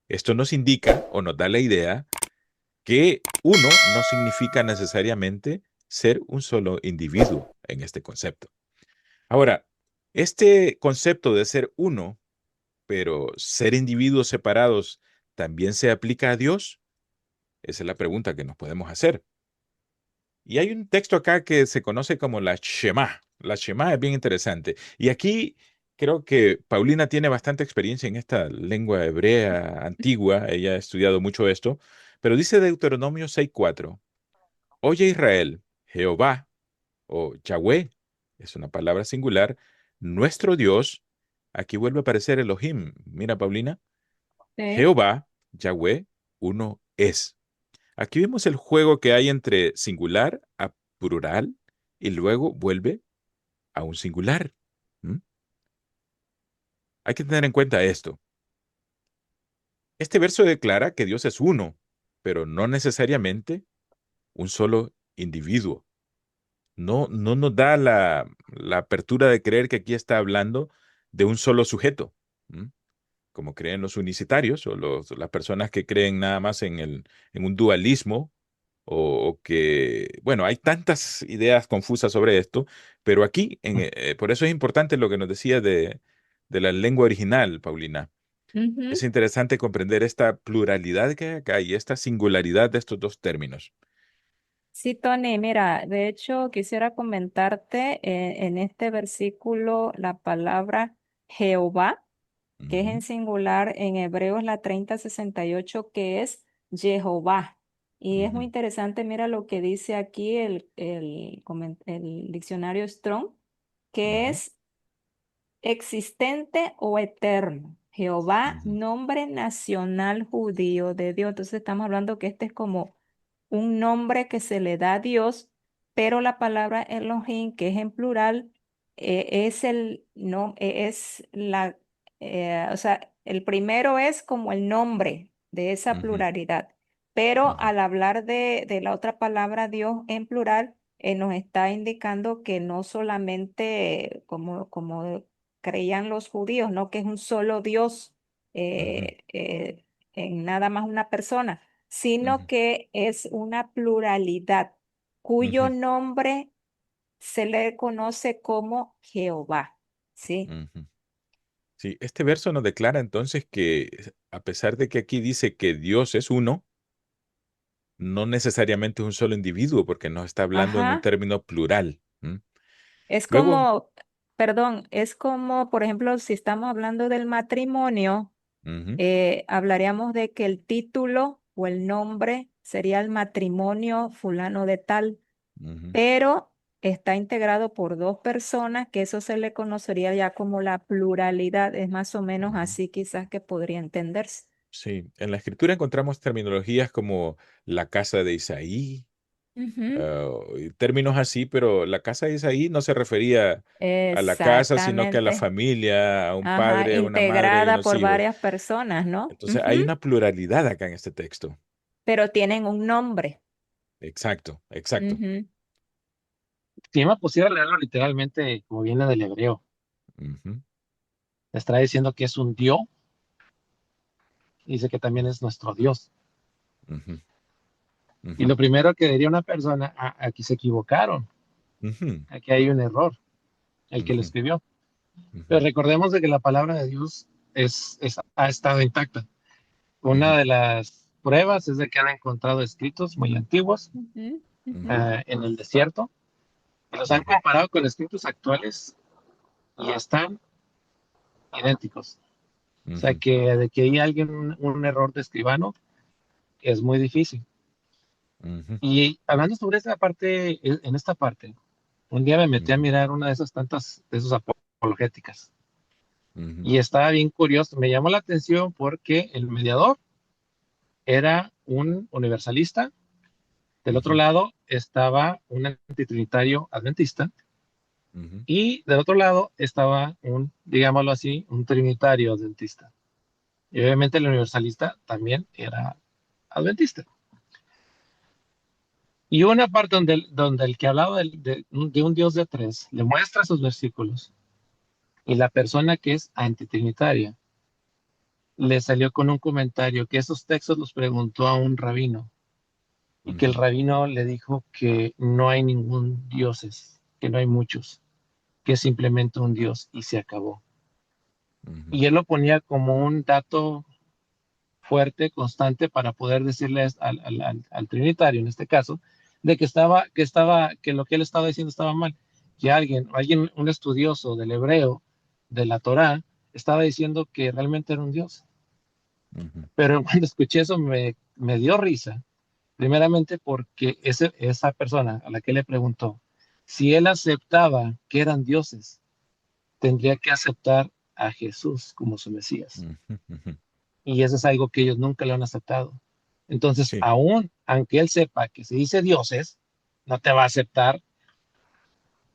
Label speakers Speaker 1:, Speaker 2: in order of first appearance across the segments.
Speaker 1: Esto nos indica o nos da la idea que uno no significa necesariamente ser un solo individuo en este concepto. Ahora, este concepto de ser uno, pero ser individuos separados, ¿también se aplica a Dios? Esa es la pregunta que nos podemos hacer. Y hay un texto acá que se conoce como la Shema. La Shema es bien interesante. Y aquí creo que Paulina tiene bastante experiencia en esta lengua hebrea antigua. Ella ha estudiado mucho esto. Pero dice Deuteronomio 6:4. Oye Israel, Jehová o Yahweh, es una palabra singular, nuestro Dios. Aquí vuelve a aparecer Elohim. Mira, Paulina.
Speaker 2: Sí.
Speaker 1: Jehová, Yahweh, uno es. Aquí vemos el juego que hay entre singular a plural y luego vuelve a un singular. ¿Mm? Hay que tener en cuenta esto. Este verso declara que Dios es uno, pero no necesariamente un solo individuo. No nos da la apertura de creer que aquí está hablando de un solo sujeto. ¿Mm? Como creen los unicitarios o las personas que creen nada más en un dualismo o que, bueno, hay tantas ideas confusas sobre esto, pero aquí, por eso es importante lo que nos decía de la lengua original, Paulina. Es
Speaker 2: Ujú.
Speaker 1: interesante comprender esta pluralidad que hay acá y esta singularidad de estos dos términos.
Speaker 2: Sí, Tony, mira, de hecho quisiera comentarte en este versículo la palabra Jehová, que es
Speaker 1: Ujú,
Speaker 2: en singular en Hebreos la 3068, que es Jehová. Y es
Speaker 1: ujú,
Speaker 2: muy interesante, mira lo que dice aquí el diccionario Strong, que
Speaker 1: ujú,
Speaker 2: es existente o eterno. Jehová,
Speaker 1: ujú,
Speaker 2: nombre nacional judío de Dios. Entonces estamos hablando que este es como un nombre que se le da a Dios, pero la palabra Elohim, que es en plural, es el no, es la, o sea, el primero es como el nombre de esa
Speaker 1: ujú,
Speaker 2: pluralidad, pero
Speaker 1: ujú,
Speaker 2: al hablar de la otra palabra Dios en plural, nos está indicando que no solamente como creían los judíos, no que es un solo Dios
Speaker 1: ujú,
Speaker 2: en nada más una persona, sino
Speaker 1: ujú,
Speaker 2: que es una pluralidad cuyo
Speaker 1: ujú,
Speaker 2: nombre se le conoce como Jehová, ¿sí?
Speaker 1: ujú. Sí, este verso nos declara entonces que a pesar de que aquí dice que Dios es uno, no necesariamente es un solo individuo, porque nos está hablando en un
Speaker 2: Ajá.
Speaker 1: término plural. ¿Mm?
Speaker 2: Es
Speaker 1: Luego,
Speaker 2: como, perdón, es como, por ejemplo, si estamos hablando del matrimonio,
Speaker 1: ujú,
Speaker 2: hablaríamos de que el título o el nombre sería el matrimonio fulano de tal,
Speaker 1: ujú,
Speaker 2: pero está integrado por dos personas, que eso se le conocería ya como la pluralidad, es más o menos
Speaker 1: ujú.
Speaker 2: así quizás que podría entenderse.
Speaker 1: Sí, en la escritura encontramos terminologías como la casa de Isaí,
Speaker 2: Ujú.
Speaker 1: y términos así, pero la casa de Isaí no se refería a la casa, sino que a la
Speaker 2: Exactamente.
Speaker 1: familia, a un
Speaker 2: Ajá,
Speaker 1: padre, a una madre y
Speaker 2: integrada
Speaker 1: unos
Speaker 2: por
Speaker 1: hijos.
Speaker 2: varias personas, ¿no?
Speaker 1: Entonces
Speaker 2: Ujú.
Speaker 1: hay una pluralidad acá en este texto.
Speaker 2: Pero tienen un nombre.
Speaker 1: Exacto, exacto.
Speaker 2: Ujú.
Speaker 3: Si yo me pusiera a leerlo literalmente, como viene del hebreo,
Speaker 1: Ujú,
Speaker 3: está diciendo que es un Dios, y dice que también es nuestro Dios.
Speaker 1: ujú,
Speaker 3: Y
Speaker 1: ujú,
Speaker 3: lo primero que diría una persona, aquí se equivocaron,
Speaker 1: ujú,
Speaker 3: aquí hay un error, el que lo
Speaker 1: ujú,
Speaker 3: escribió. Pero
Speaker 1: ujú,
Speaker 3: recordemos de que la palabra de Dios ha estado intacta. Una
Speaker 1: ujú,
Speaker 3: de las pruebas es de que han encontrado escritos muy antiguos
Speaker 2: Ujú, ujú,
Speaker 1: ujú,
Speaker 3: en el desierto, y los han
Speaker 1: ujú,
Speaker 3: comparado con escritos actuales y están idénticos. O sea
Speaker 1: ujú,
Speaker 3: que de que hay alguien un error de escribano es muy difícil.
Speaker 1: ujú,
Speaker 3: Y hablando sobre esta parte, en esta parte, un día me metí a
Speaker 1: ujú,
Speaker 3: mirar una de esas tantas, de esas apologéticas.
Speaker 1: ujú,
Speaker 3: Y estaba bien curioso, me llamó la atención porque el mediador era un universalista, del otro
Speaker 1: ujú,
Speaker 3: lado estaba un antitrinitario adventista,
Speaker 1: ujú,
Speaker 3: y del otro lado estaba un, digámoslo así, un trinitario adventista. Y obviamente el universalista también era adventista. Y una parte donde el que hablaba de un Dios de tres le muestra sus versículos, y la persona que es antitrinitaria le salió con un comentario que esos textos los preguntó a un rabino y que el
Speaker 1: Ujú,
Speaker 3: rabino le dijo que no hay ningún dioses, que no hay muchos, que es simplemente un Dios y se acabó.
Speaker 1: ujú,
Speaker 3: Y él lo ponía como un dato fuerte, constante, para poder decirle al trinitario, en este caso, de que lo que él estaba diciendo estaba mal, que alguien, un estudioso del hebreo, de la Torá, estaba diciendo que realmente era un Dios.
Speaker 1: ujú,
Speaker 3: Pero cuando escuché eso me dio risa, primeramente porque esa persona a la que le preguntó, si él aceptaba que eran dioses, tendría que aceptar a Jesús como su Mesías.
Speaker 1: ujú, ujú.
Speaker 3: Y eso es algo que ellos nunca lo han aceptado. Entonces,
Speaker 1: Sí.
Speaker 3: aún, aunque él sepa que se dice dioses, no te va a aceptar,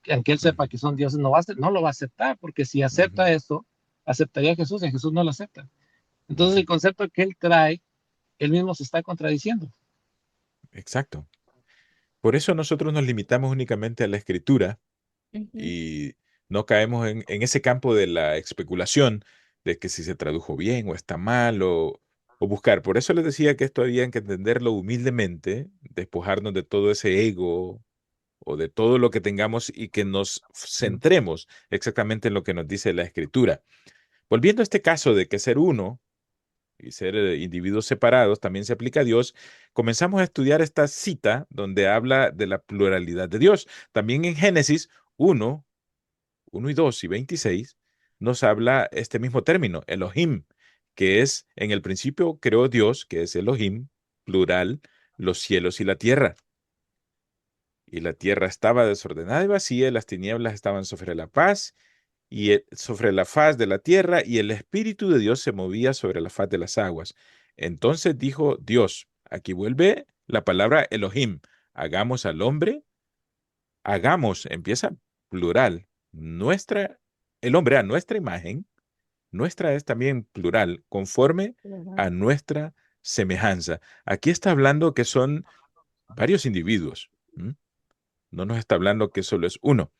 Speaker 3: aunque él sepa
Speaker 1: Ujú,
Speaker 3: que son dioses, no lo va a aceptar, porque si
Speaker 1: ujú,
Speaker 3: acepta esto, aceptaría a Jesús y a Jesús no lo acepta. Entonces,
Speaker 1: ujú.
Speaker 3: el concepto que él trae, él mismo se está contradiciendo.
Speaker 1: Exacto. Por eso nosotros nos limitamos únicamente a la escritura
Speaker 2: Ujú.
Speaker 1: y no caemos en ese campo de la especulación de que si se tradujo bien o está mal o buscar. Por eso les decía que esto había que entenderlo humildemente, despojarnos de todo ese ego o de todo lo que tengamos y que nos
Speaker 3: Mm.
Speaker 1: centremos exactamente en lo que nos dice la escritura. Volviendo a este caso de que ser uno y ser individuos separados también se aplica a Dios, comenzamos a estudiar esta cita donde habla de la pluralidad de Dios. También en Génesis 1 y 2 y 26 nos habla este mismo término, Elohim, que es en el principio creó Dios, que es Elohim, plural, los cielos y la tierra. Y la tierra estaba desordenada y vacía, y las tinieblas estaban sobre la paz y sobre la faz de la tierra, y el Espíritu de Dios se movía sobre la faz de las aguas. Entonces dijo Dios, aquí vuelve la palabra Elohim, hagamos al hombre, hagamos, empieza plural, el hombre a nuestra imagen, nuestra es también plural, conforme
Speaker 2: Claro.
Speaker 1: a nuestra semejanza. Aquí está hablando que son varios individuos. ¿M? No nos está hablando que solo es uno.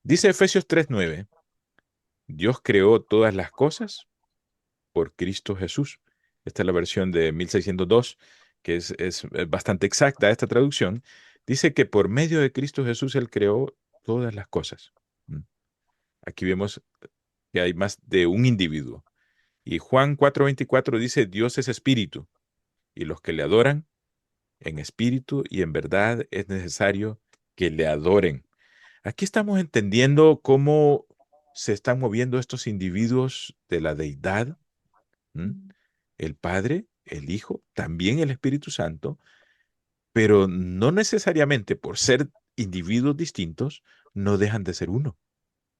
Speaker 1: Dice Efesios 3:9, Dios creó todas las cosas por Cristo Jesús. Esta es la versión de 1602, que es bastante exacta esta traducción. Dice que por medio de Cristo Jesús Él creó todas las cosas. ¿Mm? Aquí vemos que hay más de un individuo. Y Juan 4:24 dice, Dios es espíritu, y los que le adoran en espíritu y en verdad es necesario que le adoren. Aquí estamos entendiendo cómo se están moviendo estos individuos de la deidad. ¿M? El Padre, el Hijo, también el Espíritu Santo, pero no necesariamente por ser individuos distintos, no dejan de ser uno.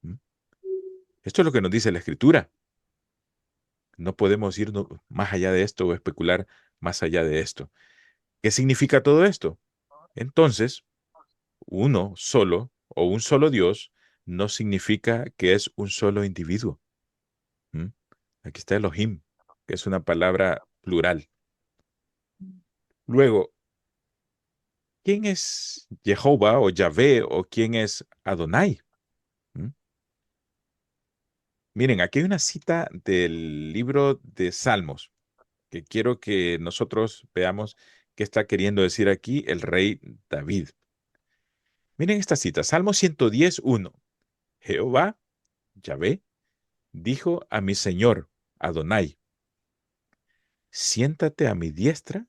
Speaker 1: ¿M? Esto es lo que nos dice la Escritura. No podemos ir más allá de esto o especular más allá de esto. ¿Qué significa todo esto? Entonces, uno solo o un solo Dios no significa que es un solo individuo. ¿M? Aquí está Elohim, que es una palabra plural. Luego, ¿quién es Jehová o Yahvé o quién es Adonai? ¿Mm? Miren, aquí hay una cita del libro de Salmos que quiero que nosotros veamos qué está queriendo decir aquí el rey David. Miren esta cita, Salmo 110:1. Jehová, Yahvé, dijo a mi Señor, Adonai, siéntate a mi diestra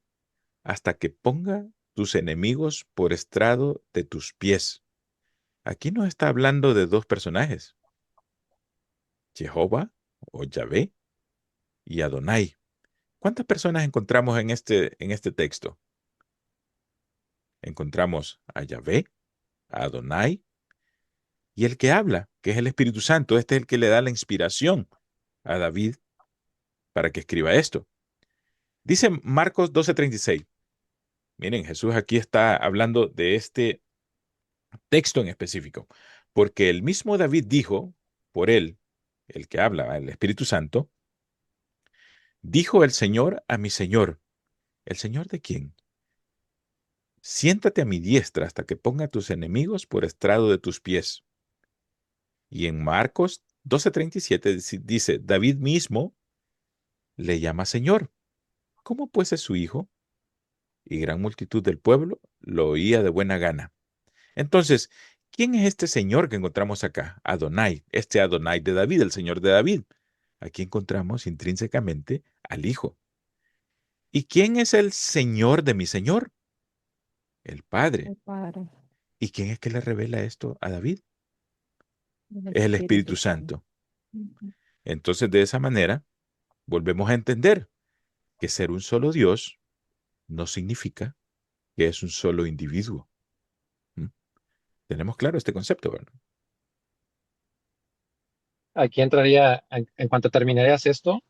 Speaker 1: hasta que ponga tus enemigos por estrado de tus pies. Aquí no está hablando de dos personajes. Jehová o Yahvé y Adonai. ¿Cuántas personas encontramos en este texto? Encontramos a Yahvé, a Adonai y el que habla, que es el Espíritu Santo. Este es el que le da la inspiración a David para que escriba esto. Dice Marcos 12:36. Miren, Jesús aquí está hablando de este texto en específico, porque el mismo David dijo, por él, el que habla, el Espíritu Santo, dijo el Señor a mi Señor. ¿El Señor de quién? Siéntate a mi diestra hasta que ponga a tus enemigos por estrado de tus pies. Y en Marcos 12:37 dice, David mismo le llama Señor. ¿Cómo pues es su hijo? Y gran multitud del pueblo lo oía de buena gana. Entonces, ¿quién es este Señor que encontramos acá? Adonai, este Adonai de David, el Señor de David. Aquí encontramos intrínsecamente al Hijo. ¿Y quién es el Señor de mi Señor? El Padre.
Speaker 2: El Padre,
Speaker 1: ¿Y quién es que le revela esto a David?
Speaker 2: el
Speaker 1: Es el
Speaker 2: Espíritu
Speaker 1: Espíritu
Speaker 2: Santo.
Speaker 1: Santo.
Speaker 2: Ujú.
Speaker 1: Entonces, de esa manera, volvemos a entender que ser un solo Dios no significa que es un solo individuo. ¿Mm? Tenemos claro este concepto, ¿verdad?
Speaker 3: Aquí entraría, en cuanto terminarías esto,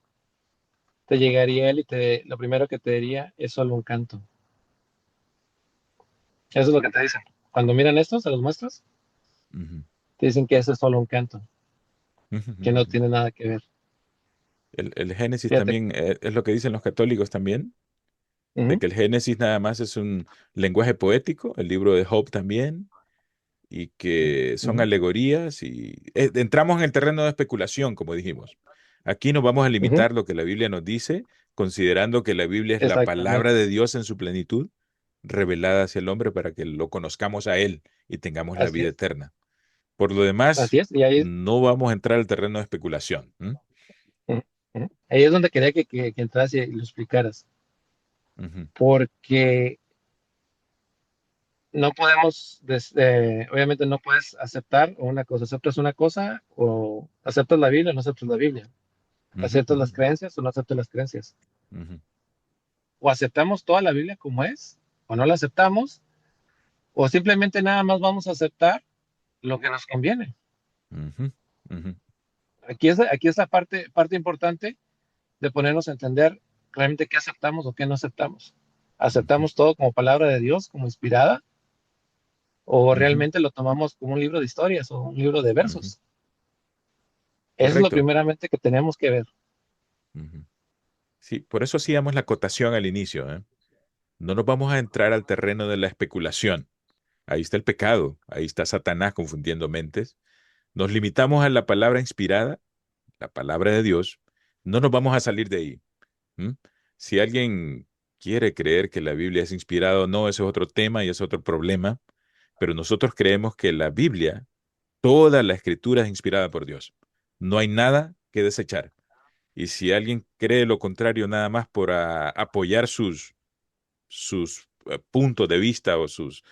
Speaker 3: te llegaría él y lo primero que te diría es solo un canto. Eso es lo que te dicen. Cuando miran esto, se los muestras,
Speaker 1: Ujú,
Speaker 3: te dicen que eso es solo un canto,
Speaker 1: ujú,
Speaker 3: que
Speaker 1: ujú,
Speaker 3: no
Speaker 1: ujú.
Speaker 3: tiene nada que ver.
Speaker 1: El Génesis
Speaker 3: Fíjate.
Speaker 1: también es lo que dicen los católicos también, de
Speaker 3: Ujú,
Speaker 1: que el Génesis nada más es un lenguaje poético, el libro de Job también, y que son
Speaker 3: ujú,
Speaker 1: alegorías y entramos en el terreno de especulación, como dijimos. Aquí nos vamos a
Speaker 3: ujú.
Speaker 1: limitar lo que la Biblia nos dice, considerando que la Biblia es la palabra
Speaker 3: Exactamente.
Speaker 1: de Dios en su plenitud, revelada hacia el hombre para que lo conozcamos a Él y tengamos la
Speaker 3: Así
Speaker 1: vida
Speaker 3: es.
Speaker 1: eterna. Por lo demás,
Speaker 3: Así es. Y ahí,
Speaker 1: no vamos a entrar al terreno de especulación. ¿M?
Speaker 3: ujú, ujú. Ahí es donde quería que entras y lo explicaras.
Speaker 1: Ujú,
Speaker 3: Porque no podemos, obviamente no puedes aceptar una cosa, aceptas una cosa o aceptas la Biblia o no aceptas la Biblia,
Speaker 1: ujú,
Speaker 3: aceptas
Speaker 1: ujú,
Speaker 3: las creencias o no aceptas las creencias,
Speaker 1: ujú,
Speaker 3: o aceptamos toda la Biblia como es o no la aceptamos, o simplemente nada más vamos a aceptar lo que nos conviene.
Speaker 1: ujú, ujú,
Speaker 3: Aquí es la parte importante de ponernos a entender realmente qué aceptamos o qué no aceptamos.
Speaker 1: ujú,
Speaker 3: ¿Aceptamos todo como palabra de Dios, como inspirada? ¿O
Speaker 1: ujú,
Speaker 3: realmente lo tomamos como un libro de historias o un libro de
Speaker 1: ujú.
Speaker 3: versos? Eso es lo
Speaker 1: Correcto.
Speaker 3: primeramente que tenemos que ver.
Speaker 1: Ujú. Sí, por eso hacíamos la acotación al inicio, ¿eh? No nos vamos a entrar al terreno de la especulación. Ahí está el pecado, ahí está Satanás confundiendo mentes. Nos limitamos a la palabra inspirada, la palabra de Dios. No nos vamos a salir de ahí. ¿M? Si alguien quiere creer que la Biblia es inspirada o no, eso es otro tema y es otro problema, pero nosotros creemos que la Biblia, toda la escritura es inspirada por Dios. No hay nada que desechar. Y si alguien cree lo contrario nada más por apoyar sus puntos de vista o sus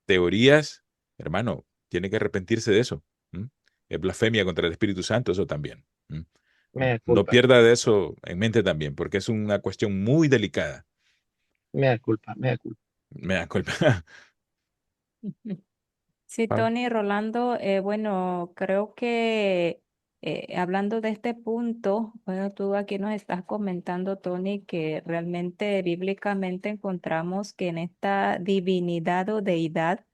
Speaker 1: teorías, hermano, tiene que arrepentirse de eso. ¿M? Es blasfemia contra el Espíritu Santo, eso también. ¿M?
Speaker 3: Mea
Speaker 1: No
Speaker 3: culpa,
Speaker 1: pierda de eso en mente también, porque es una cuestión muy delicada.
Speaker 3: mea culpa, mea culpa.
Speaker 1: Me da culpa.
Speaker 2: Sí,
Speaker 1: Pablo.
Speaker 2: Tony, Rolando, bueno, creo que hablando de este punto, bueno, tú aquí nos estás comentando, Tony, que realmente bíblicamente encontramos que en esta divinidad o deidad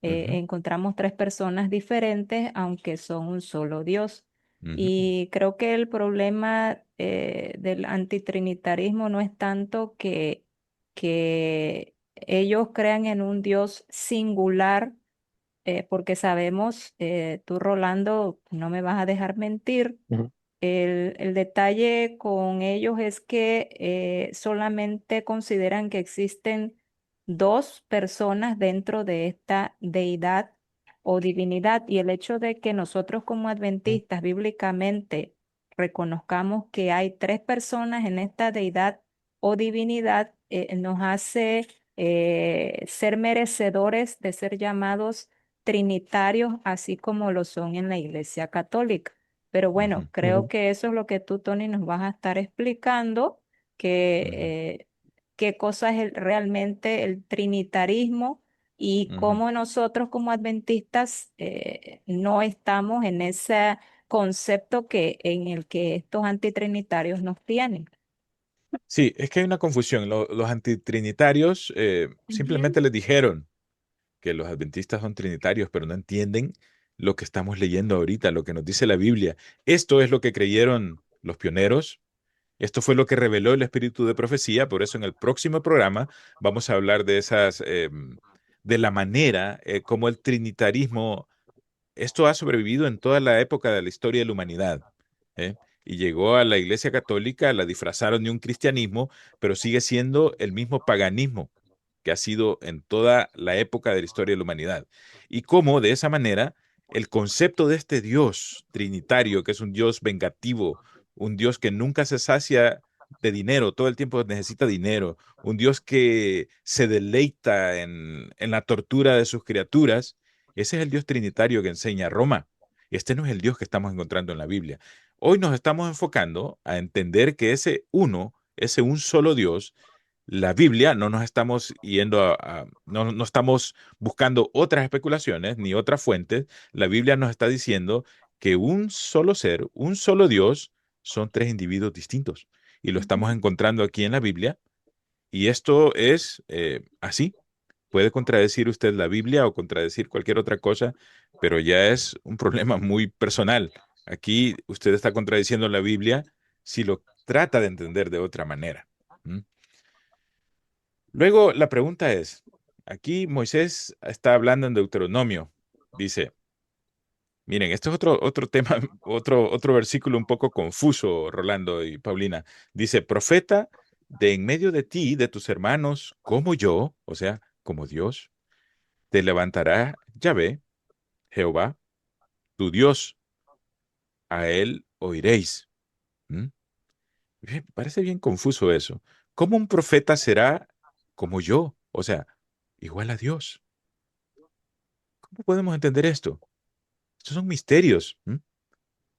Speaker 1: Ujú,
Speaker 2: encontramos tres personas diferentes, aunque son un solo Dios.
Speaker 1: ujú,
Speaker 2: Y creo que el problema del antitrinitarismo no es tanto que ellos crean en un Dios singular porque sabemos, tú Rolando, no me vas a dejar mentir,
Speaker 3: Ujú,
Speaker 2: el detalle con ellos es que solamente consideran que existen dos personas dentro de esta deidad o divinidad y el hecho de que nosotros como
Speaker 3: ujú,
Speaker 2: adventistas bíblicamente reconozcamos que hay tres personas en esta deidad o divinidad nos hace ser merecedores de ser llamados trinitarios, así como lo son en la Iglesia Católica. Pero bueno,
Speaker 1: ujú,
Speaker 2: creo
Speaker 3: ujú,
Speaker 2: que eso es lo que tú, Tony, nos vas a estar explicando, que
Speaker 1: ujú,
Speaker 2: qué cosa es realmente el trinitarismo y
Speaker 1: ujú.
Speaker 2: cómo nosotros como adventistas no estamos en ese concepto en el que estos antitrinitarios nos tienen.
Speaker 1: Sí, es que hay una confusión. Los antitrinitarios
Speaker 2: Ujú,
Speaker 1: simplemente les dijeron que los adventistas son trinitarios, pero no entienden lo que estamos leyendo ahorita, lo que nos dice la Biblia. Esto es lo que creyeron los pioneros. Esto fue lo que reveló el espíritu de profecía. Por eso en el próximo programa vamos a hablar de de la manera como el trinitarismo, esto ha sobrevivido en toda la época de la historia de la humanidad. ¿Eh? y llegó a la Iglesia Católica, la disfrazaron de un cristianismo, pero sigue siendo el mismo paganismo que ha sido en toda la época de la historia de la humanidad. Y cómo de esa manera el concepto de este Dios trinitario, que es un Dios vengativo, un Dios que nunca se sacia de dinero, todo el tiempo necesita dinero, un Dios que se deleita en la tortura de sus criaturas, ese es el Dios trinitario que enseña Roma. Este no es el Dios que estamos encontrando en la Biblia. Hoy nos estamos enfocando a entender que ese uno, ese un solo Dios, la Biblia, no nos estamos yendo no estamos buscando otras especulaciones ni otras fuentes. La Biblia nos está diciendo que un solo ser, un solo Dios, son tres individuos distintos. Y lo estamos
Speaker 2: Ujú.
Speaker 1: encontrando aquí en la Biblia. Y esto es así. Puede contradecir usted la Biblia o contradecir cualquier otra cosa, pero ya es un problema muy personal. Aquí usted está contradiciendo la Biblia si lo trata de entender de otra manera. ¿Mm? Luego, la pregunta es, aquí Moisés está hablando en Deuteronomio. Dice, miren, esto es otro tema, otro versículo un poco confuso, Rolando y Paulina. Dice, profeta de en medio de ti, de tus hermanos, como yo, o sea, como Dios, te levantará Yahvé, Jehová, tu Dios, a él oiréis. ¿Mm? Parece bien confuso eso. ¿Cómo un profeta será como yo? O sea, igual a Dios. ¿Cómo podemos entender esto? Estos son misterios.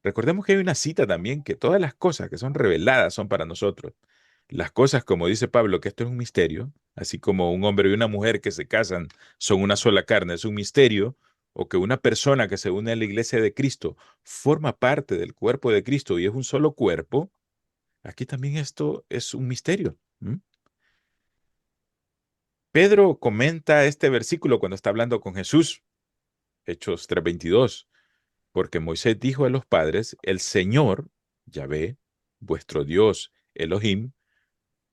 Speaker 1: Recordemos que hay una cita también que todas las cosas que son reveladas son para nosotros. Las cosas, como dice Pablo, que esto es un misterio, así como un hombre y una mujer que se casan son una sola carne, es un misterio, o que una persona que se une a la iglesia de Cristo forma parte del cuerpo de Cristo y es un solo cuerpo, aquí también esto es un misterio. Pedro comenta este versículo cuando está hablando con Jesús, Hechos 3:22. Porque Moisés dijo a los padres, el Señor, Yahvé, vuestro Dios, Elohim,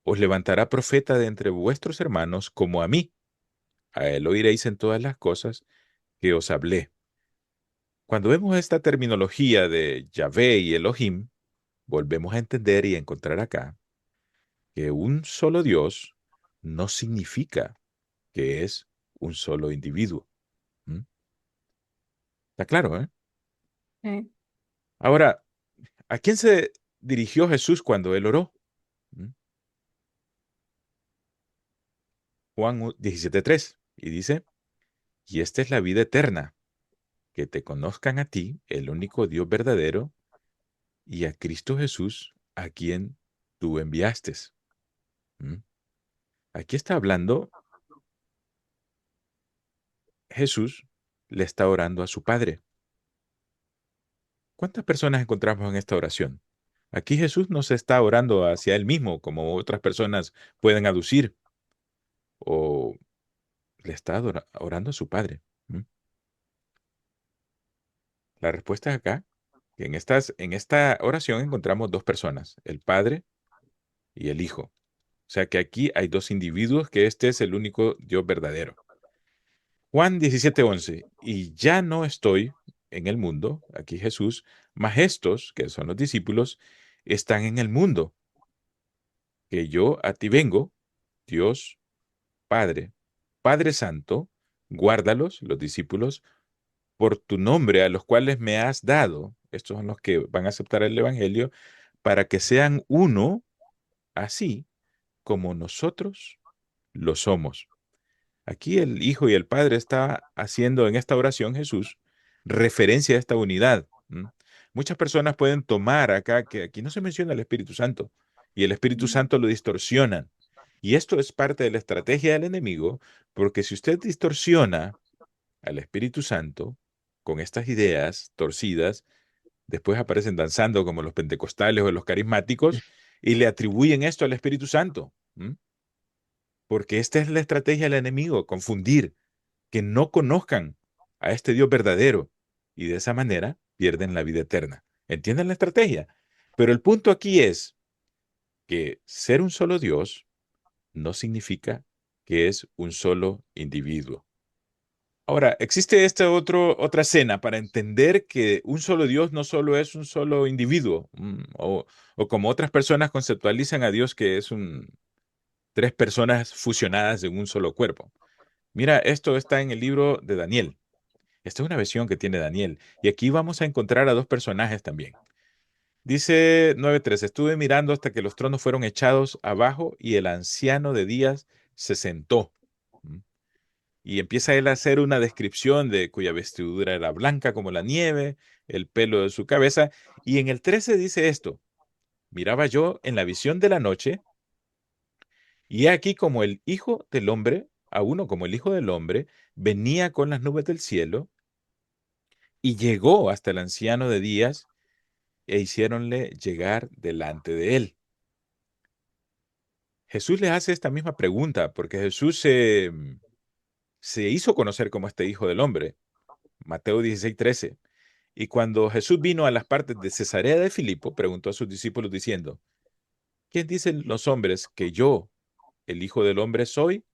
Speaker 1: os levantará profeta de entre vuestros hermanos como a mí. A él oiréis en todas las cosas que os hablé. Cuando vemos esta terminología de Yahvé y Elohim, volvemos a entender y a encontrar acá que un solo Dios no significa que es un solo individuo. ¿Mm? Está claro, ¿eh?
Speaker 2: Sí.
Speaker 1: Ahora, ¿a quién se dirigió Jesús cuando él oró? ¿Mm? Juan 17:3 y dice, y esta es la vida eterna, que te conozcan a ti, el único Dios verdadero, y a Cristo Jesús, a quien tú enviaste. ¿Mm? Aquí está hablando Jesús, le está orando a su Padre. ¿Cuántas personas encontramos en esta oración? Aquí Jesús no se está orando hacia él mismo, como otras personas pueden aducir, o le está orando a su Padre. ¿Mm? La respuesta es acá, que en esta oración encontramos dos personas, el Padre y el Hijo. O sea que aquí hay dos individuos, que este es el único Dios verdadero. Juan 17:11, y ya no estoy en el mundo, aquí Jesús, mas estos, que son los discípulos, están en el mundo, que yo a ti vengo, Dios, Padre, Padre Santo, guárdalos, los discípulos, por tu nombre, a los cuales me has dado, estos son los que van a aceptar el Evangelio, para que sean uno, así como nosotros lo somos. Aquí el Hijo y el Padre está haciendo en esta oración Jesús referencia a esta unidad. Muchas personas pueden tomar acá que aquí no se menciona el Espíritu Santo y el Espíritu Santo lo distorsionan. Y esto es parte de la estrategia del enemigo, porque si usted distorsiona al Espíritu Santo con estas ideas torcidas, después aparecen danzando como los pentecostales o los carismáticos y le atribuyen esto al Espíritu Santo. Porque esta es la estrategia del enemigo, confundir, que no conozcan a este Dios verdadero y de esa manera pierden la vida eterna. ¿Entienden la estrategia? Pero el punto aquí es que ser un solo Dios no significa que es un solo individuo. Ahora, existe otra escena para entender que un solo Dios no solo es un solo individuo, o como otras personas conceptualizan a Dios que es tres personas fusionadas en un solo cuerpo. Mira, esto está en el libro de Daniel. Esta es una versión que tiene Daniel. Y aquí vamos a encontrar a dos personajes también. Dice 9:3, estuve mirando hasta que los tronos fueron echados abajo y el anciano de días se sentó. ¿Mm? Y empieza él a hacer una descripción de cuya vestidura era blanca como la nieve, el pelo de su cabeza. Y en el 13 dice esto, miraba yo en la visión de la noche, y he aquí como el Hijo del Hombre, a uno como el Hijo del Hombre, venía con las nubes del cielo y llegó hasta el anciano de días e hiciéronle llegar delante de él. Jesús le hace esta misma pregunta porque Jesús se hizo conocer como este Hijo del Hombre. Mateo 16:13. Y cuando Jesús vino a las partes de Cesarea de Filipo, preguntó a sus discípulos diciendo, ¿quién dicen los hombres que yo, el Hijo del Hombre, soy?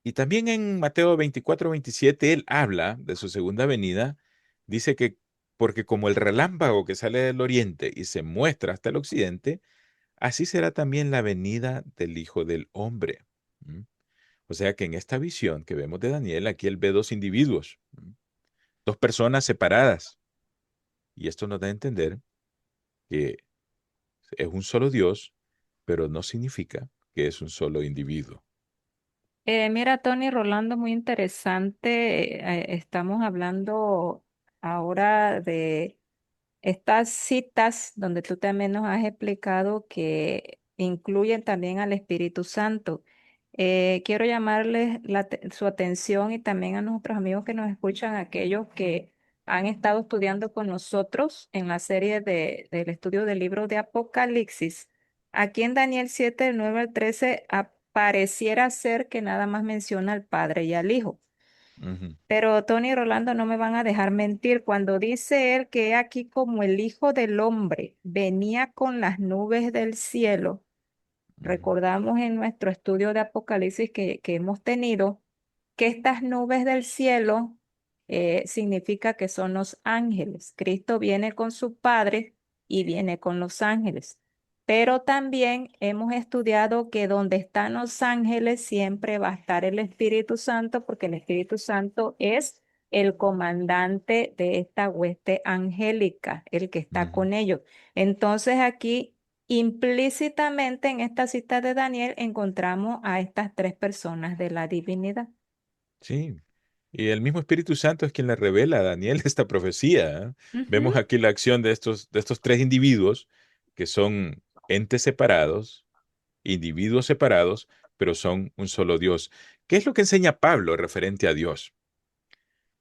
Speaker 1: Y también en Mateo 24:27, él habla de su segunda venida. Dice que porque como el relámpago que sale del oriente y se muestra hasta el occidente, así será también la venida del Hijo del Hombre. ¿Mm? O sea que en esta visión que vemos de Daniel, aquí él ve dos individuos, dos personas separadas. Y esto nos da a entender que es un solo Dios, pero no significa que es un solo individuo.
Speaker 2: Mira, Tony Rolando, muy interesante. Estamos hablando ahora de estas citas donde tú también nos has explicado que incluyen también al Espíritu Santo. Quiero llamarles su atención y también a nuestros amigos que nos escuchan, aquellos que han estado estudiando con nosotros en la serie del estudio del libro de Apocalipsis. Aquí en Daniel 7, del 9 al 13, pareciera ser que nada más menciona al Padre y al Hijo.
Speaker 1: Ujú,
Speaker 2: Pero Tony y Rolando no me van a dejar mentir cuando dice él que aquí como el Hijo del Hombre venía con las nubes del cielo.
Speaker 1: ujú,
Speaker 2: Recordamos en nuestro estudio de Apocalipsis que hemos tenido que estas nubes del cielo significa que son los ángeles. Cristo viene con su Padre y viene con los ángeles. Pero también hemos estudiado que donde están los ángeles siempre va a estar el Espíritu Santo, porque el Espíritu Santo es el comandante de esta hueste angélica, el que está
Speaker 1: ujú.
Speaker 2: con ellos. Entonces aquí implícitamente en esta cita de Daniel encontramos a estas tres personas de la divinidad.
Speaker 1: Sí. Y el mismo Espíritu Santo es quien le revela a Daniel esta profecía. ¿Eh?
Speaker 2: Ujú.
Speaker 1: Vemos aquí la acción de estos tres individuos que son entes separados, individuos separados, pero son un solo Dios. ¿Qué es lo que enseña Pablo referente a Dios?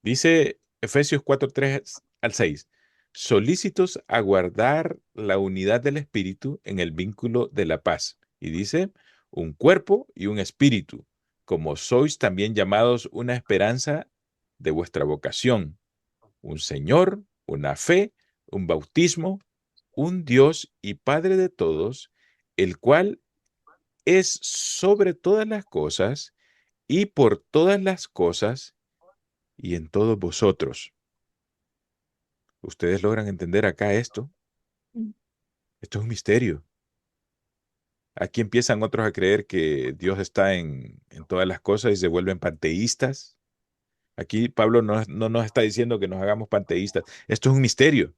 Speaker 1: Dice Efesios 4:3 al 6, solícitos a guardar la unidad del espíritu en el vínculo de la paz. Y dice, un cuerpo y un espíritu, como sois también llamados una esperanza de vuestra vocación, un Señor, una fe, un bautismo, un Dios y Padre de todos, el cual es sobre todas las cosas y por todas las cosas y en todos vosotros. ¿Ustedes logran entender acá esto? Esto es un misterio. Aquí empiezan otros a creer que Dios está en todas las cosas y se vuelven panteístas. Aquí Pablo no nos está diciendo que nos hagamos panteístas. Esto es un misterio.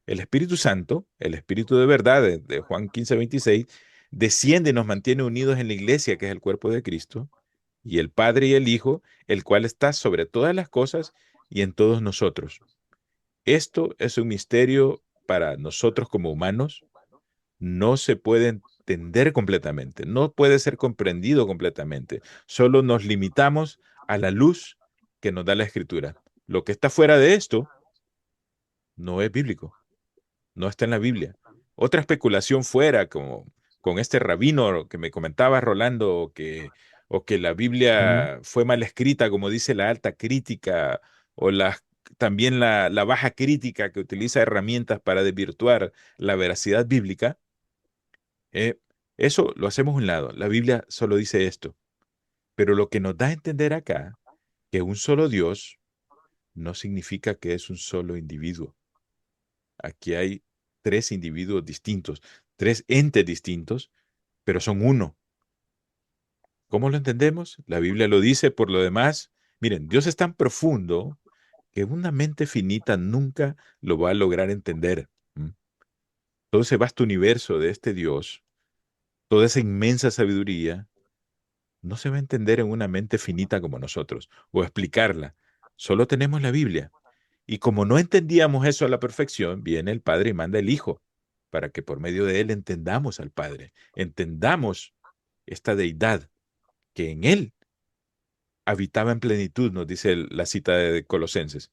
Speaker 1: El Espíritu Santo, el Espíritu de verdad de Juan 15:26, desciende y nos mantiene unidos en la iglesia, que es el cuerpo de Cristo, y el Padre y el Hijo, el cual está sobre todas las cosas y en todos nosotros. Esto es un misterio para nosotros como humanos, no se puede entender completamente, no puede ser comprendido completamente. Solo nos limitamos a la luz que nos da la Escritura. Lo que está fuera de esto no es bíblico, no está en la Biblia. Otra especulación fuera, como con este rabino que me comentaba Rolando, o que la
Speaker 3: Ujú.
Speaker 1: Biblia fue mal escrita, como dice la alta crítica, o también la baja crítica que utiliza herramientas para desvirtuar la veracidad bíblica. Eh, Eso lo hacemos a un lado. La Biblia solo dice esto. Pero lo que nos da a entender acá, que un solo Dios no significa que es un solo individuo. Aquí hay tres individuos distintos, tres entes distintos, pero son uno. ¿Cómo lo entendemos? La Biblia lo dice, por lo demás, miren, Dios es tan profundo que una mente finita nunca lo va a lograr entender. ¿M? Todo ese vasto universo de este Dios, toda esa inmensa sabiduría, no se va a entender en una mente finita como nosotros, o explicarla. Solo tenemos la Biblia. Y como no entendíamos eso a la perfección, viene el Padre y manda el Hijo, para que por medio de él entendamos al Padre, entendamos esta deidad que en él habitaba en plenitud, nos dice la cita de Colosenses.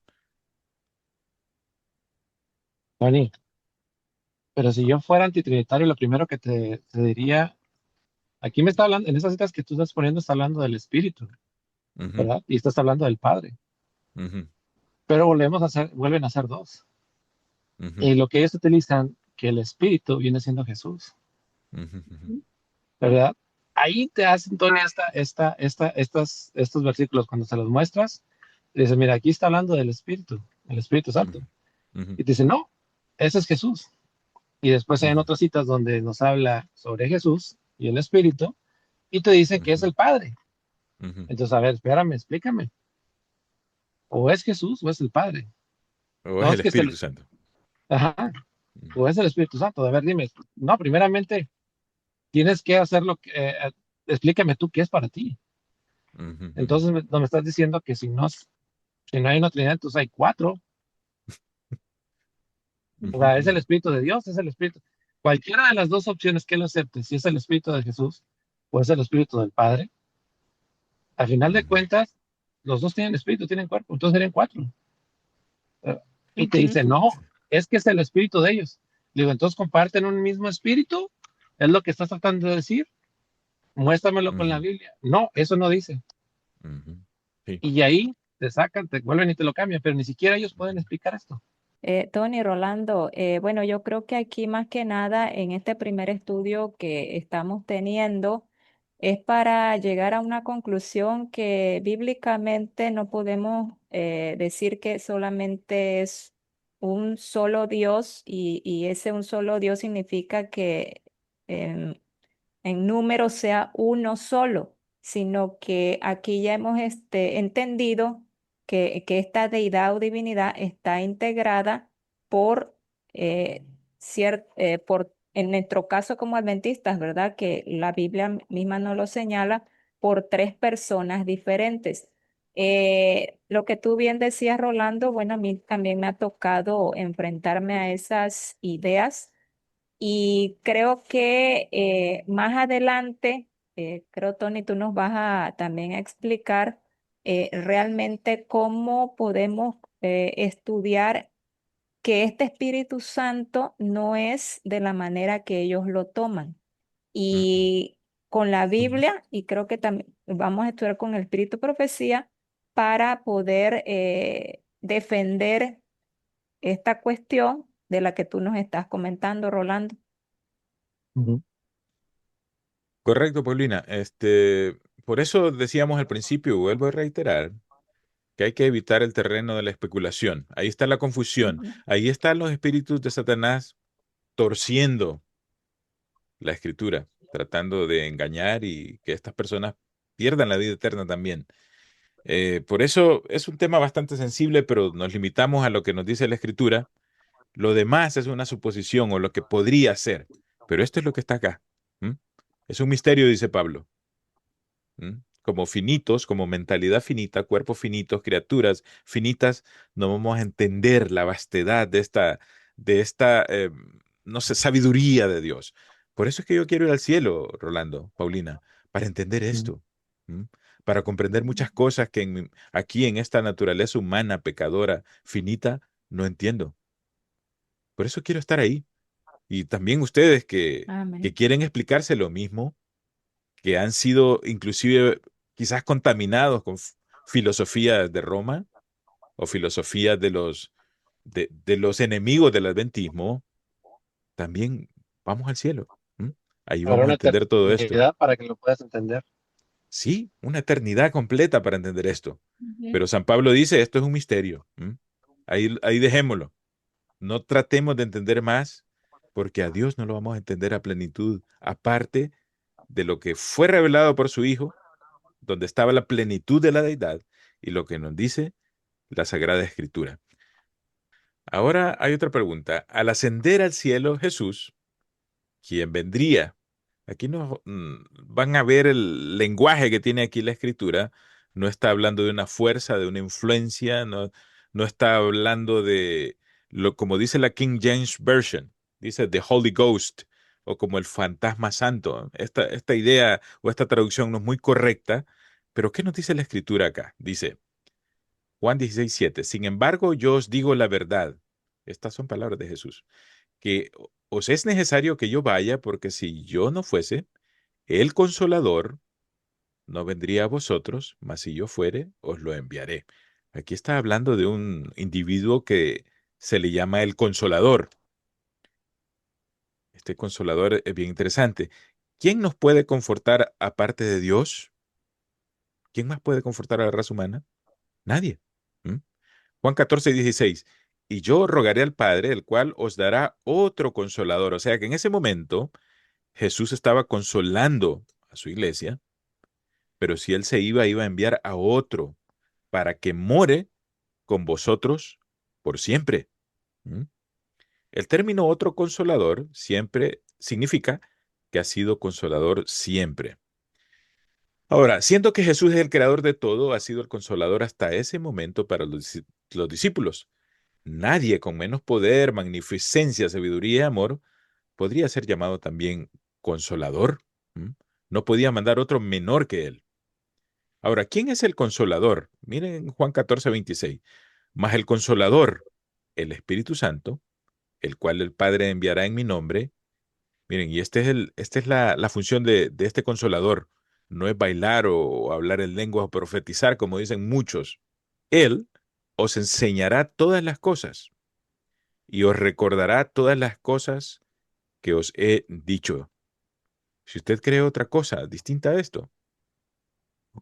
Speaker 3: Tony, pero si yo fuera antitrinitario, lo primero que te diría, aquí me está hablando, en esas citas que tú estás poniendo, está hablando del Espíritu,
Speaker 1: Ujú,
Speaker 3: ¿verdad? Y estás hablando del Padre.
Speaker 1: ujú,
Speaker 3: Pero vuelven a ser dos.
Speaker 1: ujú,
Speaker 3: Y lo que ellos utilizan, que el Espíritu viene siendo Jesús,
Speaker 1: ujú, ujú,
Speaker 3: ¿verdad? Ahí te hacen, Tony, estos versículos, cuando se los muestras, dices, mira, aquí está hablando del Espíritu, el Espíritu Santo.
Speaker 1: ujú,
Speaker 3: Y te dicen, no, ese es Jesús. Y después hay en
Speaker 1: ujú,
Speaker 3: otras citas donde nos habla sobre Jesús y el Espíritu, y te dice que es
Speaker 1: ujú,
Speaker 3: el Padre.
Speaker 1: ujú.
Speaker 3: Entonces, a ver, espérame, explícame. O es Jesús o es el Padre.
Speaker 1: O es
Speaker 3: No
Speaker 1: el
Speaker 3: es que
Speaker 1: Espíritu Santo.
Speaker 3: ajá,
Speaker 1: Ujú,
Speaker 3: o es el Espíritu Santo. A ver, dime. No, primeramente, tienes que hacer lo que, explícame tú qué es para ti.
Speaker 1: ujú, ujú,
Speaker 3: Entonces, no me estás diciendo que si no hay una Trinidad, entonces hay cuatro. O
Speaker 1: ujú,
Speaker 3: sea, es el
Speaker 1: ujú,
Speaker 3: Espíritu de Dios, es el Espíritu. Cualquiera de las dos opciones que él acepte, si es el Espíritu de Jesús o es el Espíritu del Padre, al final de
Speaker 1: ujú,
Speaker 3: cuentas, los dos tienen espíritu, tienen cuerpo, entonces serían cuatro. Eh, Y te
Speaker 2: Ujú.
Speaker 3: dice, no, es que es el espíritu de ellos. Digo, entonces comparten un mismo espíritu, es lo que estás tratando de decir. Muéstramelo con la
Speaker 1: ujú,
Speaker 3: Biblia. No, eso no dice.
Speaker 1: ujú. Sí.
Speaker 3: Y ahí te sacan, te vuelven y te lo cambian, pero ni siquiera ellos pueden
Speaker 1: Ujú,
Speaker 3: explicar esto.
Speaker 2: Tony, Rolando, bueno, yo creo que aquí más que nada en este primer estudio que estamos teniendo es para llegar a una conclusión que bíblicamente no podemos decir que solamente es un solo Dios y ese un solo Dios significa que em, en número sea uno solo, sino que aquí ya hemos entendido que esta deidad o divinidad está integrada por, en nuestro caso como adventistas, ¿verdad? Que la Biblia misma nos lo señala, por tres personas diferentes. Lo que tú bien decías, Rolando, bueno, a mí también me ha tocado enfrentarme a esas ideas y creo que más adelante, creo, Tony, tú nos vas a también a explicar realmente cómo podemos estudiar que este Espíritu Santo no es de la manera que ellos lo toman.
Speaker 1: ujú.
Speaker 2: Y con la Biblia, y creo que también vamos a estudiar con el Espíritu de Profecía para poder defender esta cuestión de la que tú nos estás comentando, Rolando.
Speaker 3: Ujú,
Speaker 1: Correcto, Paulina. Por eso decíamos al principio, vuelvo a reiterar, que hay que evitar el terreno de la especulación. Ahí está la confusión.
Speaker 2: Ujú.
Speaker 1: Ahí están los espíritus de Satanás torciendo la escritura, tratando de engañar y que estas personas pierdan la vida eterna también. Por eso es un tema bastante sensible, pero nos limitamos a lo que nos dice la escritura. Lo demás es una suposición o lo que podría ser, pero esto es lo que está acá. ¿M? Es un misterio, dice Pablo. ¿M? Como finitos, como mentalidad finita, cuerpos finitos, criaturas finitas, no vamos a entender la vastedad de esta, no sé, sabiduría de Dios. Por eso es que yo quiero ir al cielo, Rolando, Paulina, para entender
Speaker 3: ujú,
Speaker 1: esto, ¿m? Para comprender muchas cosas que aquí en esta naturaleza humana, pecadora, finita, no entiendo. Por eso quiero estar ahí. Y también ustedes que
Speaker 2: Amén.
Speaker 1: quieren explicarse lo mismo, que han sido inclusive quizás contaminados con filosofías de Roma o filosofías de los enemigos del adventismo, también vamos al cielo. ¿M? Ahí
Speaker 3: habrá
Speaker 1: vamos a
Speaker 3: una
Speaker 1: entender todo esto.
Speaker 3: eternidad para que lo puedas entender.
Speaker 1: Sí, una eternidad completa para entender esto.
Speaker 2: Ujú.
Speaker 1: Pero San Pablo dice, esto es un misterio. ¿M? Ahí dejémoslo. No tratemos de entender más, porque a Dios no lo vamos a entender a plenitud, aparte de lo que fue revelado por su Hijo, donde estaba la plenitud de la deidad, y lo que nos dice la Sagrada Escritura. Ahora hay otra pregunta. Al ascender al cielo, Jesús, ¿quién vendría? Aquí nos van a ver el lenguaje que tiene aquí la escritura. No está hablando de una fuerza, de una influencia, no está hablando de lo como dice la King James Version, dice the Holy Ghost o como el fantasma santo. Esta idea o esta traducción no es muy correcta, pero ¿qué nos dice la escritura acá? Dice Juan 16:7. Sin embargo, yo os digo la verdad. Estas son palabras de Jesús, que os es necesario que yo vaya, porque si yo no fuese, el Consolador no vendría a vosotros, mas si yo fuere, os lo enviaré. Aquí está hablando de un individuo que se le llama el Consolador. Este Consolador es bien interesante. ¿Quién nos puede confortar aparte de Dios? ¿Quién más puede confortar a la raza humana? Nadie. ¿Mm? Juan 14:16. Y yo rogaré al Padre, el cual os dará otro consolador. O sea que en ese momento Jesús estaba consolando a su iglesia, pero si él se iba, iba a enviar a otro para que more con vosotros por siempre. ¿Mm? El término otro consolador siempre significa que ha sido consolador siempre. Ahora, siendo que Jesús es el creador de todo, ha sido el consolador hasta ese momento para los discípulos. Nadie con menos poder, magnificencia, sabiduría y amor podría ser llamado también consolador. ¿Mm? No podía mandar otro menor que él. Ahora, ¿quién es el consolador? Miren Juan 14:26. Mas el consolador, el Espíritu Santo, el cual el Padre enviará en mi nombre. Miren, y esta es la función de este consolador. No es bailar o hablar en lenguas o profetizar, como dicen muchos. Él os enseñará todas las cosas y os recordará todas las cosas que os he dicho. Si usted cree otra cosa distinta a esto,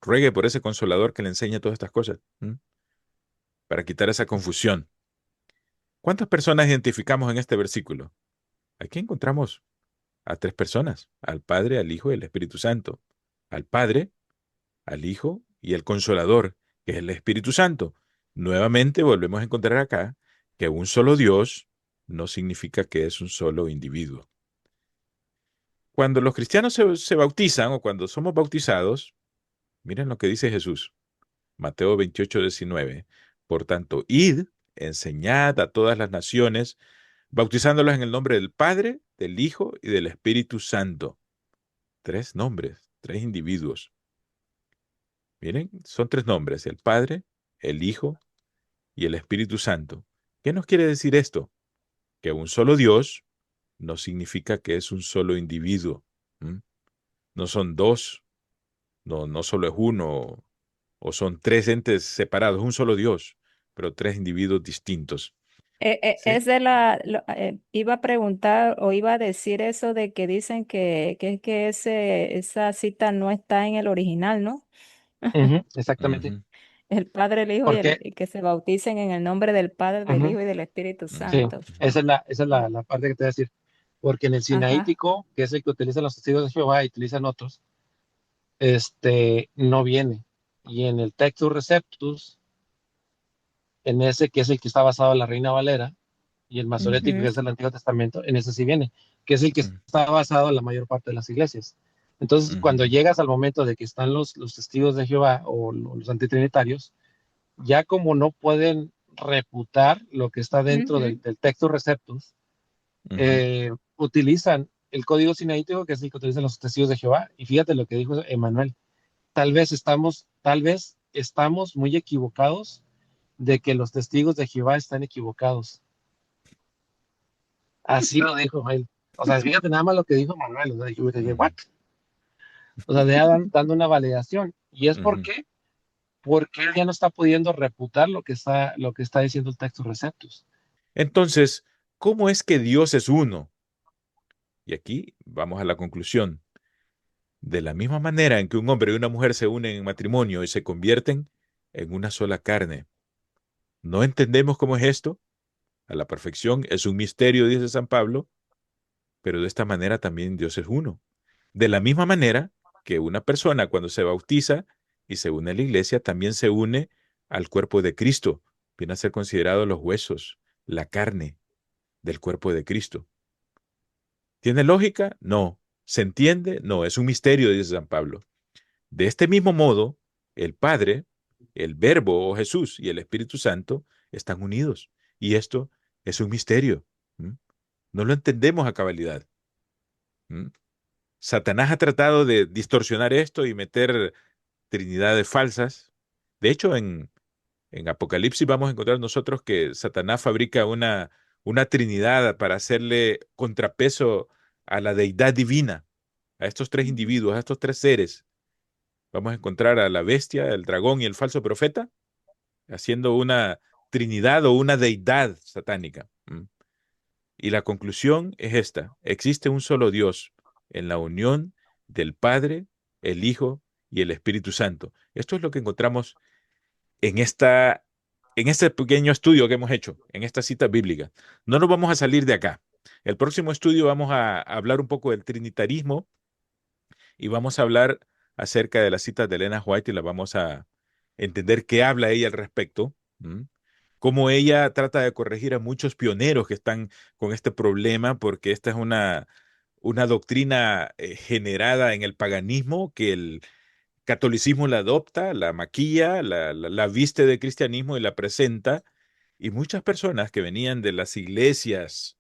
Speaker 1: ruegue por ese consolador que le enseñe todas estas cosas, ¿m? Para quitar esa confusión. ¿Cuántas personas identificamos en este versículo? Aquí encontramos a tres personas, al Padre, al Hijo y al Espíritu Santo. Al Padre, al Hijo y al Consolador, que es el Espíritu Santo. Nuevamente volvemos a encontrar acá que un solo Dios no significa que es un solo individuo. Cuando los cristianos se bautizan o cuando somos bautizados, miren lo que dice Jesús. Mateo 28:19. Por tanto, id, enseñad a todas las naciones, bautizándolas en el nombre del Padre, del Hijo y del Espíritu Santo. Tres nombres, tres individuos. Miren, son tres nombres, el Padre, el Hijo y el Espíritu Santo. ¿Qué nos quiere decir esto? Que un solo Dios no significa que es un solo individuo. ¿M? No son dos, no solo es uno, o son tres entes separados, un solo Dios, pero tres individuos distintos. ¿Sí?
Speaker 2: Es de iba a preguntar o iba a decir eso de que dicen que esa cita no está en el original, ¿no?
Speaker 3: Ujú, exactamente.
Speaker 1: Ujú,
Speaker 2: El Padre, el Hijo
Speaker 3: Porque,
Speaker 2: y que se bauticen en el nombre del Padre, del
Speaker 3: ujú,
Speaker 2: Hijo y del Espíritu
Speaker 1: ujú,
Speaker 3: sí,
Speaker 2: Santo.
Speaker 3: esa es
Speaker 2: Mm.
Speaker 3: la parte que te voy a decir. Porque en el
Speaker 2: Ajá.
Speaker 3: Sinaítico, que es el que utilizan los testigos de Jehová y utilizan otros, no viene. Y en el Textus Receptus, en ese que es el que está basado en la Reina Valera, y el masorético, que
Speaker 2: Ujú,
Speaker 3: es el Antiguo Testamento, en ese sí viene, que es el que
Speaker 1: ujú,
Speaker 3: está basado en la mayor parte de las iglesias. Entonces, cuando
Speaker 1: ujú,
Speaker 3: llegas al momento de que están los testigos de Jehová o los antitrinitarios, ya como no pueden reputar lo que está dentro
Speaker 2: ujú.
Speaker 3: del Textus Receptus,
Speaker 1: ujú.
Speaker 3: utilizan el código sinaítico, que es el que utilizan los testigos de Jehová. Y fíjate lo que dijo Emanuel. Tal vez estamos muy equivocados de que los testigos de Jehová están equivocados. Así lo dijo él. O sea, fíjate nada más lo que dijo Manuel. O sea, yo dije, ¿what?
Speaker 1: Ujú,
Speaker 3: O sea, dando una validación. ¿Y es por
Speaker 1: ujú.
Speaker 3: qué? Porque él ya no está pudiendo reputar lo que está diciendo el texto Receptus.
Speaker 1: Entonces, ¿cómo es que Dios es uno? Y aquí vamos a la conclusión. De la misma manera en que un hombre y una mujer se unen en matrimonio y se convierten en una sola carne. ¿No entendemos cómo es esto? A la perfección es un misterio, dice San Pablo, pero de esta manera también Dios es uno. De la misma manera que una persona cuando se bautiza y se une a la iglesia, también se une al cuerpo de Cristo. Viene a ser considerado los huesos, la carne del cuerpo de Cristo. ¿Tiene lógica? No. ¿Se entiende? No, es un misterio, dice San Pablo. De este mismo modo, el Padre, el Verbo o Jesús y el Espíritu Santo están unidos. Y esto es un misterio. ¿Mm? No lo entendemos a cabalidad. ¿Mm? Satanás ha tratado de distorsionar esto y meter trinidades falsas. De hecho, en Apocalipsis vamos a encontrar nosotros que Satanás fabrica una trinidad para hacerle contrapeso a la deidad divina, a estos tres individuos, a estos tres seres. Vamos a encontrar a la bestia, el dragón y el falso profeta, haciendo una trinidad o una deidad satánica. Y la conclusión es esta: existe un solo Dios en la unión del Padre, el Hijo y el Espíritu Santo. Esto es lo que encontramos en este pequeño estudio que hemos hecho, en esta cita bíblica. No nos vamos a salir de acá. El próximo estudio vamos a hablar un poco del trinitarismo y vamos a hablar acerca de las citas de Elena White y la vamos a entender qué habla ella al respecto, cómo ella trata de corregir a muchos pioneros que están con este problema, porque esta es una doctrina generada en el paganismo que el catolicismo la adopta, la maquilla, la viste de cristianismo y la presenta, y muchas personas que venían de las iglesias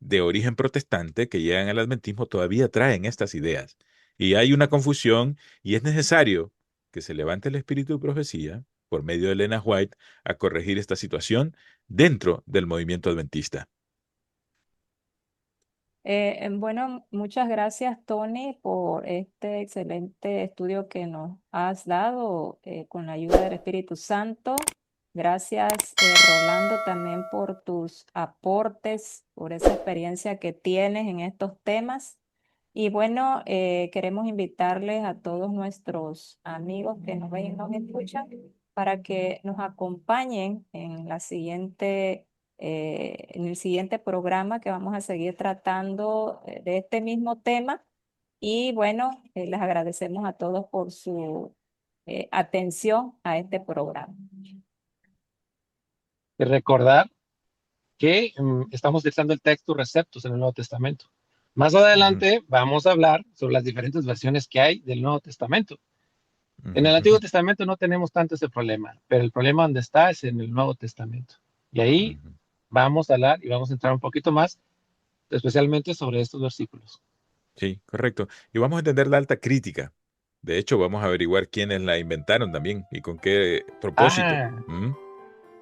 Speaker 1: de origen protestante que llegan al adventismo todavía traen estas ideas. Y hay una confusión y es necesario que se levante el espíritu de profecía por medio de Elena White a corregir esta situación dentro del movimiento adventista.
Speaker 2: Bueno, muchas gracias, Tony, por este excelente estudio que nos has dado con la ayuda del Espíritu Santo. Gracias, Rolando, también por tus aportes, por esa experiencia que tienes en estos temas. Y bueno, queremos invitarles a todos nuestros amigos que nos ven y nos escuchan para que nos acompañen en en el siguiente programa que vamos a seguir tratando de este mismo tema. Y bueno, les agradecemos a todos por su atención a este programa.
Speaker 3: Y recordar que estamos utilizando el texto Receptus en el Nuevo Testamento. Más adelante vamos a hablar sobre las diferentes versiones que hay del Nuevo Testamento. En el Antiguo Testamento no tenemos tanto ese problema, pero el problema donde está es en el Nuevo Testamento. Y ahí vamos a hablar y vamos a entrar un poquito más, especialmente sobre estos versículos.
Speaker 1: Sí, correcto. Y vamos a entender la alta crítica. De hecho, vamos a averiguar quiénes la inventaron también y con qué propósito.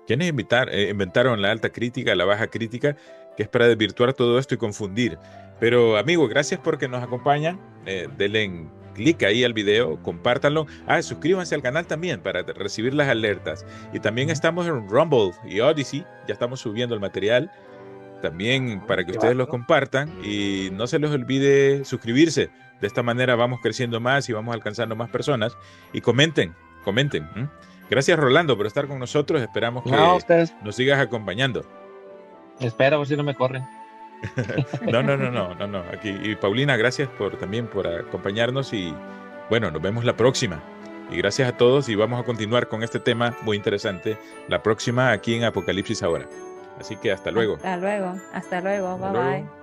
Speaker 1: ¿Quiénes inventaron la alta crítica, la baja crítica, que es para desvirtuar todo esto y confundir? Pero, amigo, gracias porque nos acompañan. Denle clic ahí al video, compártanlo. Suscríbanse al canal también para recibir las alertas. Y también estamos en Rumble y Odyssey. Ya estamos subiendo el material. También para que ustedes lo compartan y no se les olvide suscribirse. De esta manera vamos creciendo más y vamos alcanzando más personas. Y comenten. Gracias, Rolando, por estar con nosotros. Esperamos que nos sigas acompañando.
Speaker 3: Espero, a ver si no me corren.
Speaker 1: No. Aquí. Y Paulina, gracias también por acompañarnos y bueno, nos vemos la próxima. Y gracias a todos y vamos a continuar con este tema muy interesante la próxima aquí en Apocalipsis Ahora. Así que hasta luego.
Speaker 2: Hasta luego. Bye bye.